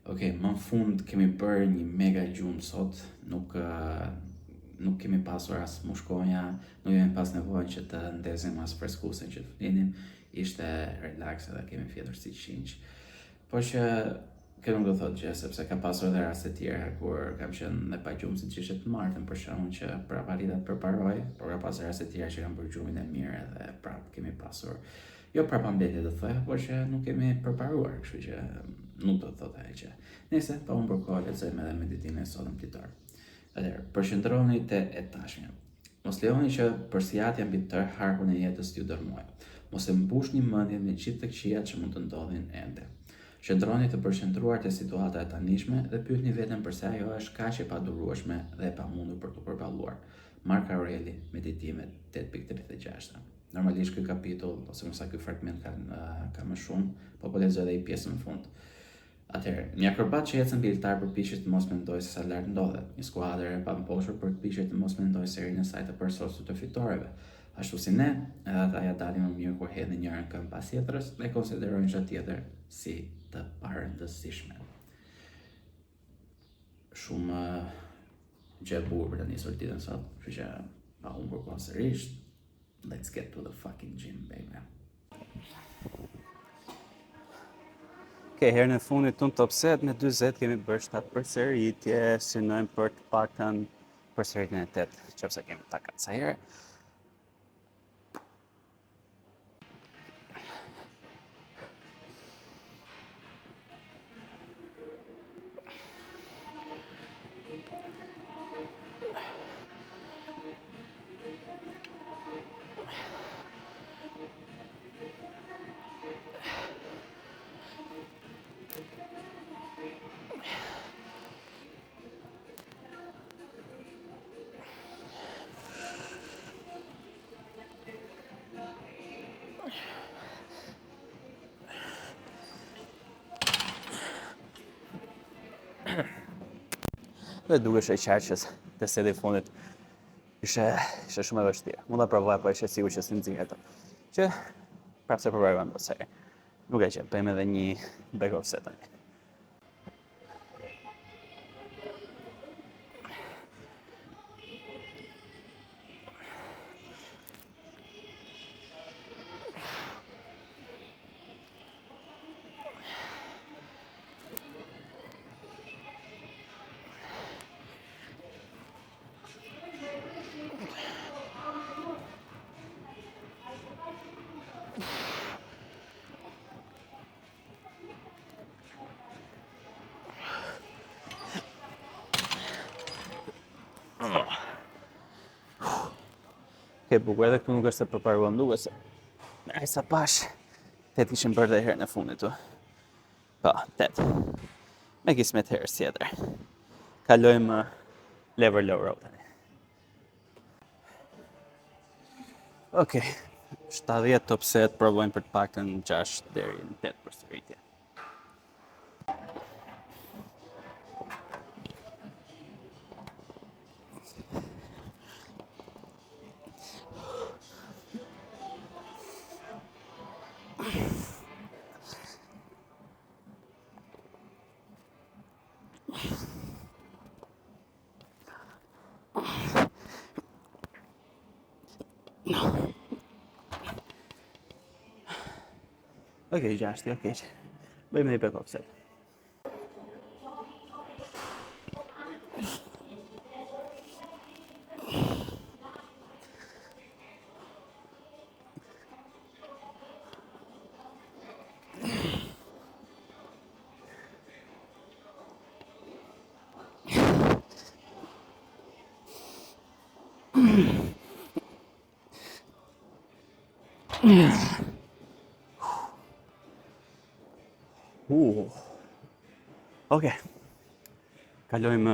Okej, më në fund kemi bërë një mega gjumë sot, nuk kemi pasur as mushkonja, nuk kemi pas nevojë që të ndezim as freskuse që të flinim, ishte relax edhe kemi fjetur si qinj. Po që kjo nuk do thotë gjë, sepse ka pasur edhe raste tjera kur kam qenë në pa gjumë si që ishte të martën, për shkakun që prap arrita të përparoj, por ka pasur raste tjera që kanë bërë gjumin e mirë edhe prap kemi pasur jo prapambetje të thoja, por që nuk kemi përparuar, kështu që nuk do të thotë ajo gjë. Nëse pa unë për kohë lexojmë edhe meditimin e sotëm ditor. Atëherë, përqendroni te e tashnja. Mos lejoni që përsiatja mbi tërë harkun e jetës t'ju dërmojë. Mos e mbushni mendjen me gjithë të këqijat që mund të ndodhin ende. Qëndroni të përqendruar te situata e tanishme dhe pyetni veten pse ajo është kaq e padurueshme dhe e pamundur për të përballuar. Mark Aureli, Meditimet 8.36. Normalisht ky kapitull ose më saktë ky fragment ka më shumë, po lexoj edhe i pjesën në fund. Atëherë, një akrobat që ecën mbi ltar përpiqet të mos mendojë se sa lart ndodhet. Një skuadër e pamposhtur përpiqet të mos mendojë se rinë e saj të përsosur të fitoreve. Ashtu si ne, edhe ata ja dalin më mirë kur hedhin njërin këmbë pas tjetrës dhe konsiderojnë çdo tjetër si të parëndësishme. Shumë gjë e bukur për të nisur ditën sot, kështu që pa humbur kohë sërish. Let's get to the fucking gym, baby. Okej, herën e fundit tonë Top Set me 40 kemi bërë 7 përsëritje, synojmë për të paktën përsëritjen e 8, qofse kemi takat sa herë. Dhe dukesh e qarqës të seti fundit ishte shumë e vështirë. Mund ta provoja, po ishte sigur që s'u nxirr ato. Që prapse provojmë më së. Nuk e që, bëjmë edhe një back off set tani. Ke bukur edhe këtu nuk është se përparuam duke se ai sa pash 8 kishin bërë dhe herën e fundit tu. Po, 8. Me kismet herës tjetër. Kalojmë lever low row tani. Okej. 70 top set, provojmë për të paktën 6 deri në 8 përsëritje. Okej, 6, okej. Bëjmë një back off set. Okej. Kalojmë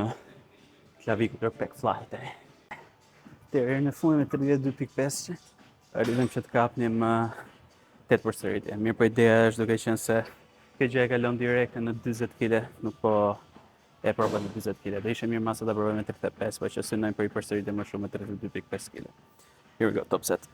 clavicular pec fly tani. Deri në fund me 32.5, arritëm që të kapnim 8 përsëritje. Mirë, po ideja është duke qenë se kjo gjë e kalon direkte në 40 kg, nuk po e provoj në 40 kg. Dhe ishte mirë masa ta provoj me 35, po që synojmë për i përsëritje më shumë me 32.5 kg. Here we go, top set.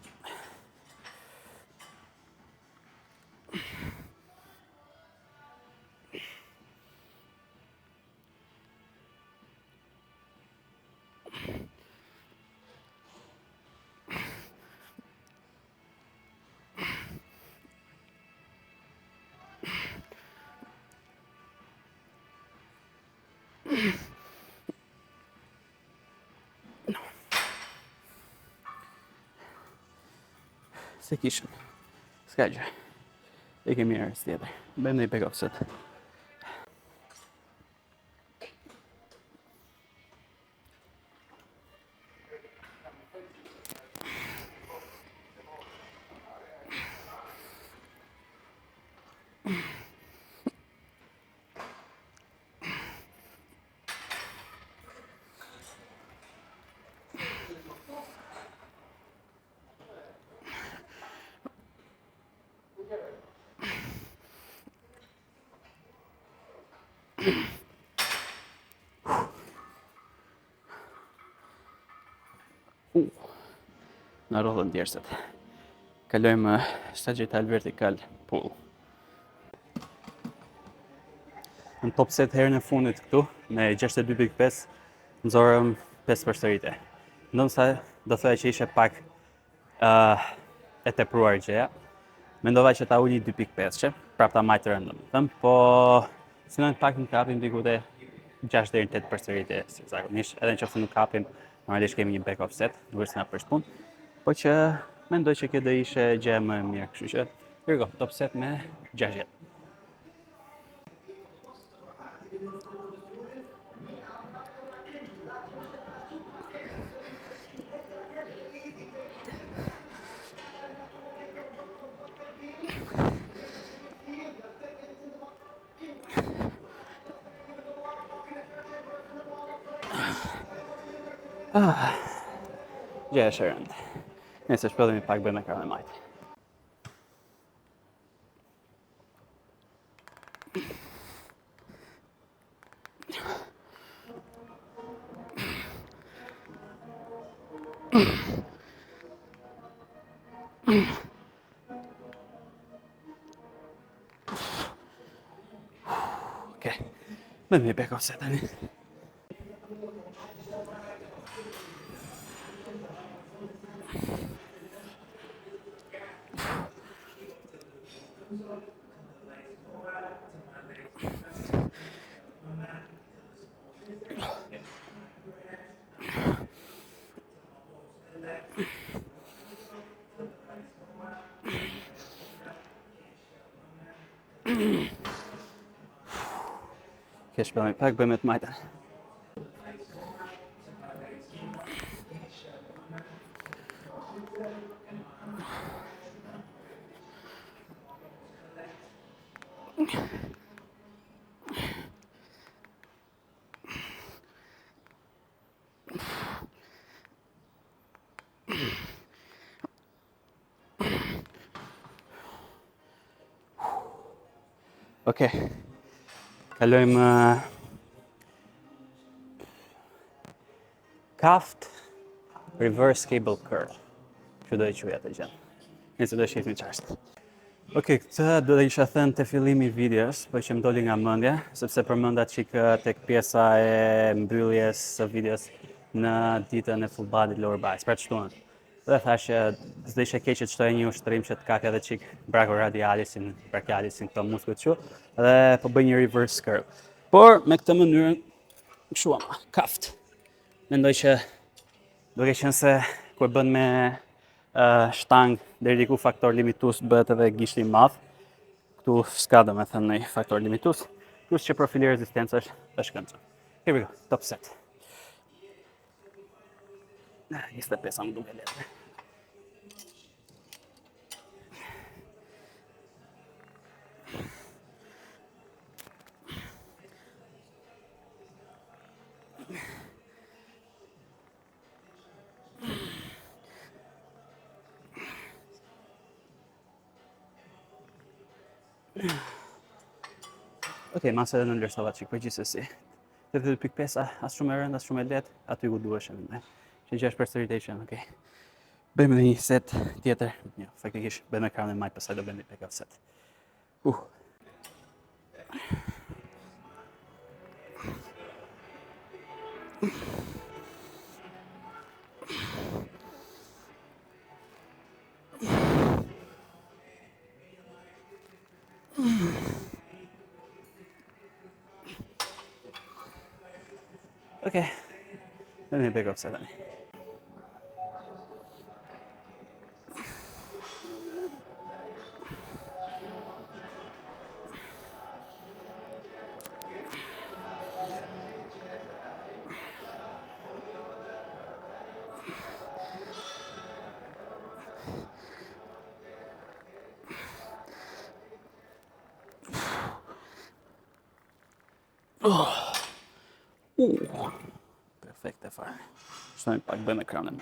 Se kishëm. S'ka gjë. E kemi erës tjetër. Bëjmë një back offset. Në rodhën djerset. Kalojmë sagittal vertikal pull. Në top set herën e fundit këtu, me 62.5, nëzorëm 5 përsërite. Ndonë sa do thoya që ishe pak e tepruar gjëja. Mendova që ta uli 2.5 që, prap ta majtë rëndëm. Po, synojnë pak në kapim diku te 6 deri në 8 përsërite, si zakonisht. Edhe në qoftë nuk kapim, normalisht kemi një back offset, nuk është nga përshpun. Po që mendoj që kjo do ishe gjë më mirë, kështu që kërko, top set me 60. Gjë e shërënd. Nëse shpëllemi pak bëjmë ekranin e majtë. Okej, bëjmë një back offset tani. Okej, shpëllemi pak, bëjmë të majtën. Okej, kalojmë kaft reverse cable curl. Që do e quja të gjënë. Nëse do e shifni qartë. Okej, këtë do të isha thënë të fillimi i videos, po që më doli nga mendja, sepse përmenda çik tek pjesa e mbylljes së videos në ditën e full body lower body, pra shtunën. Dhe thash që s'do ishe keq që të shtoja një ushtrim që të kapja edhe çik brachioradialisin, brachialisin këto muskujt kështu, dhe po bëj një reverse curl. Por me këtë mënyrë kështu ama, kaft. Mendoj që duke qenë se kur bën me shtang deri diku faktor limitus bëhet edhe gishti i madh. Këtu s'ka domethënë një faktor limitus, plus që profili rezistencë është shkëndshëm. Here we go, top set. 25 më duke lehtë. Okej, masa në ndërsova çik, por gjithsesi. 82.5 as shumë e rëndë, as shumë e lehtë, aty ku duhesh më. Që 6 përsëritje që, okej. Bëjmë edhe një set tjetër. Jo, faktikisht bëjmë ekranin e majtë, pastaj do bëjmë një back offset. Okej, bëjmë një back offset tani. Perfekte fare. Shtojmë pak bëjmë ekranin.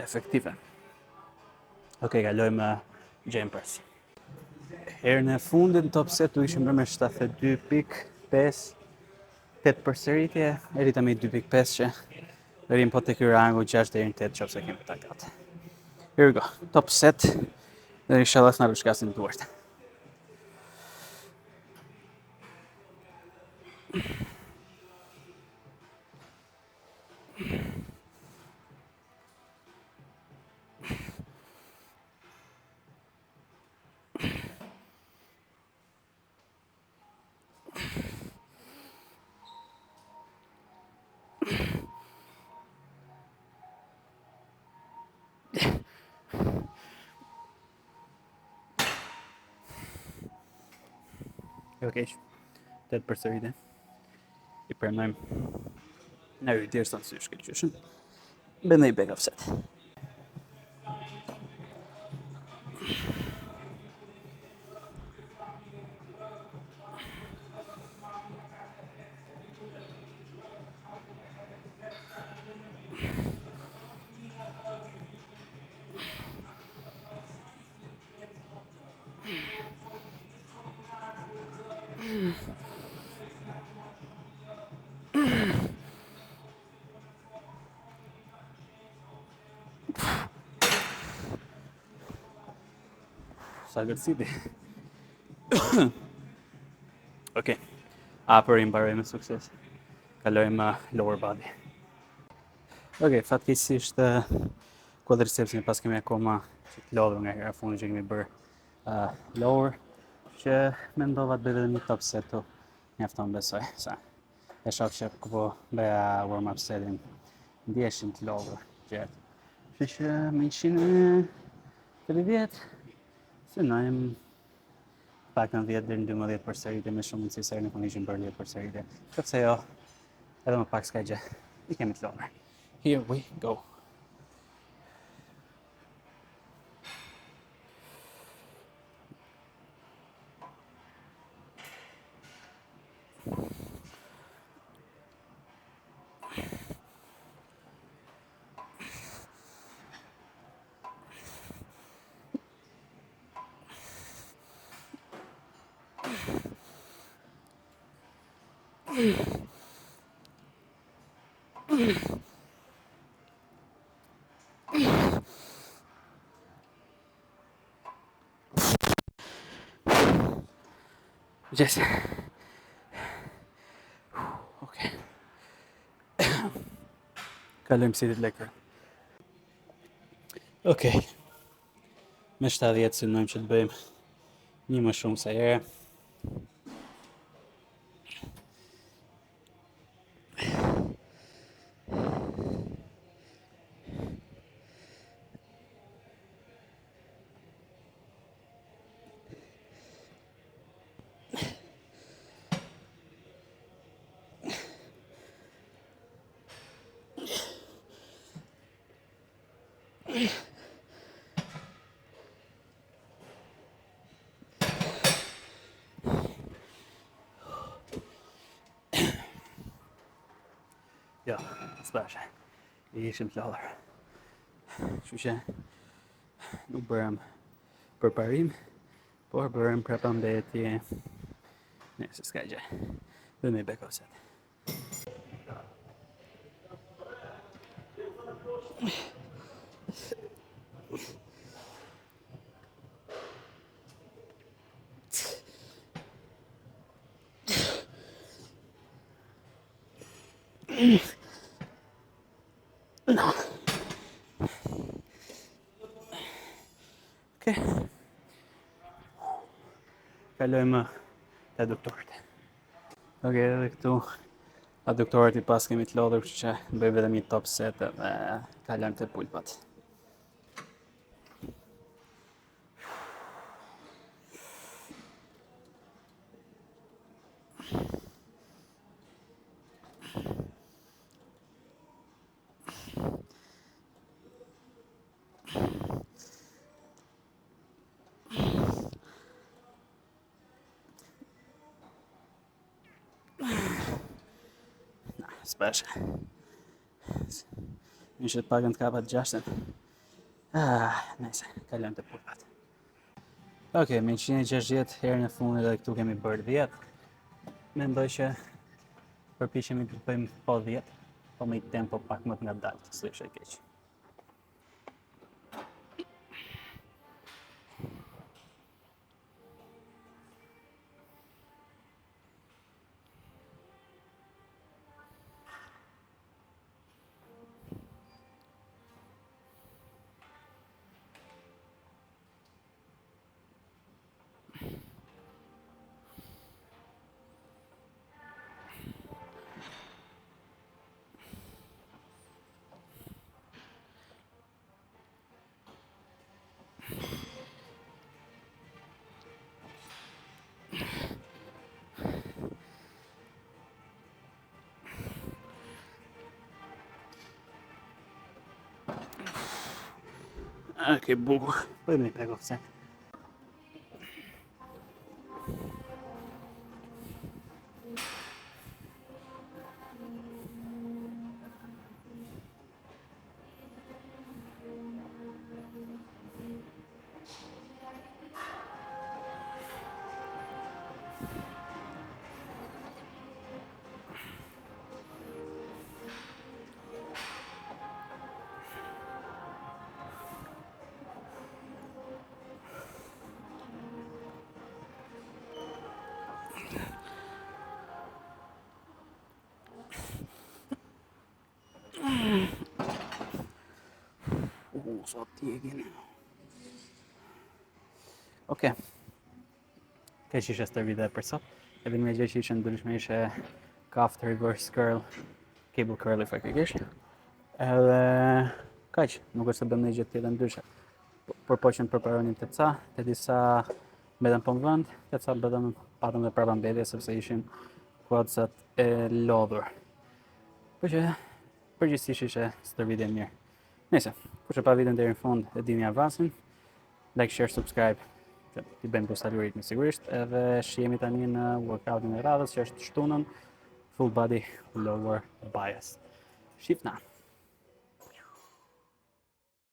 Efektive. Okej, kalojmë jumpers. Herën e fundit në top set u ishim bërë me 72.5 8 përsëritje, erita me 2.5 që rrim po të ky rangu 6 deri në 8 qofse kemi takat. Here we go. Top set. Dhe inshallah s'na rrushkasin duart. Okej, 8 përsëritje. I pranojmë në rritje sa sy shkëlqyshëm. Bëndej back offset. Sa gërësiti. Okej, upper i mbaroj me sukses. Kalojmë lower body. Okej, fatkeqësisht quadricepsin pas kemi akoma që të lodhur nga hera fundi që kemi bërë lower, që mendova të bëj vetëm një top set tu. Mjafton besoj, sa e shoh që po bëja warm up setin, ndjeshin të lodhur gjatë. Kështu që me 130 synojmë paktën 10 deri në 12 përsëritje me shumë mundësi se herën e fundit ishim bërë 10 përsëritje. Sepse jo, edhe më pak s'ka gjë. I kemi të lodhur. Here we go. Yes. Okej. Kalojmë setit lekër. Okej. Me 70 synojmë që të bëjmë një më shumë se herë. Jo, s'bashe. Ishim të lodhur. Kështu që nuk bërëm përparim, por bërëm prapëmbetje. Nëse s'ka gjë. Bëjmë back offset. No. Okej. Kalojmë te doktorët. Okej, edhe këtu adduktorët i pas kemi të lodhur, kështu që bëj vetëm një top set dhe kalojmë te pulpat. S'pesh. Ishte të pagën të kapat 6. Nice, kalojmë te pulpat. Okej, me 160 herën e fundit edhe këtu kemi bërë 10. Mendoj që përpiqemi të bëjmë po 10, po me një tempo pak më të ngadalt, s'është e keq. Che buco. Poi me ne prego, sì. Sa tjegin. Okej. Keq ishte stër video për sot. Edhe një gjë që ishte ndryshme ishte kaft reverse curl, cable curl faktikisht. Edhe kaq, nuk është se bëm një gjë tjetër ndryshe. Por po që përparonim të ca, të disa mbetën po në vend, të ca patëm dhe prapa mbetje sepse ishin kuadcat e lodhur. Po që përgjithsisht ishte stër video mirë. Nëse, kush e pa videon deri në fund e dini avancin, like, share, subscribe, që t'i bëjmë boost algoritmi sigurisht, edhe shihemi tani në workoutin e radhës që është shtunën full body lower bias. Shifna!